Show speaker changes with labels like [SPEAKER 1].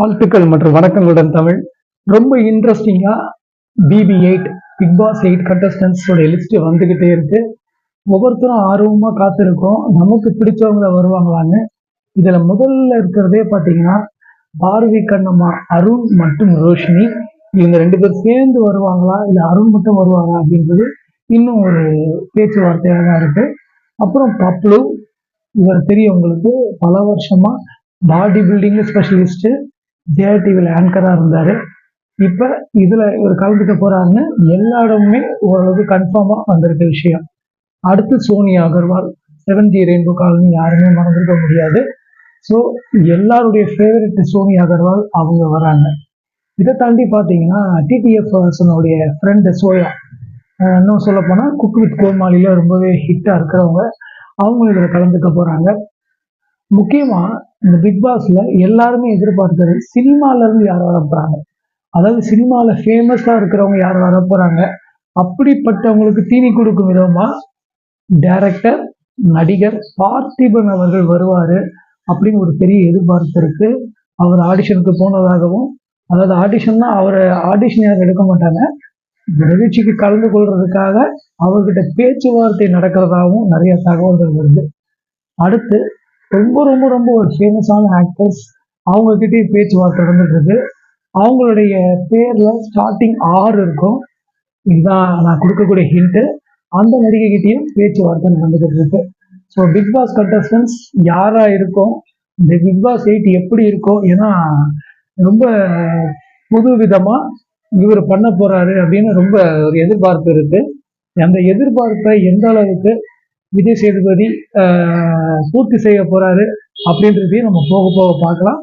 [SPEAKER 1] வாழ்த்துக்கள் மற்றும் வணக்கங்களுடன் தமிழ். ரொம்ப இன்ட்ரெஸ்டிங்கா BB8 பிக் பாஸ் 8 கண்டஸ்டன்ஸோட லிஸ்ட் வந்துகிட்டே இருக்கு. ஒவ்வொருத்தரும் ஆர்வமா காத்திருக்கோம் நமக்கு பிடிச்சவங்க வருவாங்களான்னு. இதுல முதல்ல இருக்கிறதே பாத்தீங்கன்னா பாரதி கண்ணம்மா, அருண் மற்றும் ரோஷினி. இவங்க 2 பேர் சேர்ந்து வருவாங்களா இல்ல அருண் மட்டும் வருவாங்களா அப்படின்றது இன்னும் ஒரு பேச்சுவார்த்தையாக தான் இருக்கு. அப்புறம் பப்ளு, இவர் தெரியும் உங்களுக்கு, பல வருஷமா பாடி பில்டிங் ஸ்பெஷலிஸ்ட், ஜெயா டிவியில் ஆங்கராக இருந்தார். இப்போ இதில் இவர் கலந்துக்க போகிறாருன்னு எல்லா இடமுமே ஓரளவுக்கு கன்ஃபார்மாக வந்திருக்க விஷயம். அடுத்து Sonia Agarwal, 7G rainbow colony யாருமே மறந்துருக்க முடியாது. ஸோ எல்லாருடைய ஃபேவரட் சோனியா அகர்வால் அவங்க வராங்க. இதை தாண்டி பார்த்தீங்கன்னா TTF ஃப்ரெண்டு சோயா, இன்னும் சொல்லப்போனால் குக் வித் கோமாளியில் ரொம்பவே ஹிட்டாக இருக்கிறவங்க, அவங்களும் இதில் கலந்துக்க போகிறாங்க. முக்கியமாக இந்த பிக் பாஸ்ல எல்லாருமே எதிர்பார்க்கிறது சினிமால இருந்து யார் வர போறாங்க, அதாவது சினிமால ஃபேமஸா இருக்கிறவங்க யார் வர போறாங்க. அப்படிப்பட்டவங்களுக்கு தீனி கொடுக்கும் விதமா டைரக்டர், நடிகர் பார்த்திபன் அவர்கள் வருவாரு அப்படின்னு ஒரு பெரிய எதிர்பார்ப்பு இருக்கு. அவர் ஆடிஷனுக்கு போனதாகவும், அதாவது ஆடிஷன்னா அவர் ஆடிஷன் யாரும் எடுக்க மாட்டாங்க, நிகழ்ச்சிக்கு கலந்து கொள்றதுக்காக அவர்கிட்ட பேச்சுவார்த்தை நடக்கிறதாகவும் நிறைய தகவல்கள் வருது. அடுத்து ரொம்ப ரொம்ப ரொம்ப ஒரு ஃபேமஸான ஆக்டர்ஸ், அவங்கக்கிட்டே பேச்சுவார்த்தை நடந்துட்டு இருக்கு. அவங்களுடைய பேர்ல ஸ்டார்டிங் R இருக்கும். இதுதான் நான் கொடுக்கக்கூடிய ஹிண்ட்டு. அந்த நடிகைகிட்டையும் பேச்சுவார்த்தை நடந்துகிட்டு இருக்கு. ஸோ பிக் பாஸ் கண்டஸ்டன்ஸ் யாரா இருக்கும், இந்த பிக் பாஸ் 8 எப்படி இருக்கும், ஏன்னா ரொம்ப புது விதமா இவர் பண்ண போறாரு அப்படின்னு ரொம்ப ஒரு எதிர்பார்ப்பு இருக்கு. அந்த எதிர்பார்ப்பை எந்த அளவுக்கு விஜய் சேதுபதி பூர்த்தி செய்ய போறாரு அப்படின்றதையும் நம்ம போக போக பார்க்கலாம்.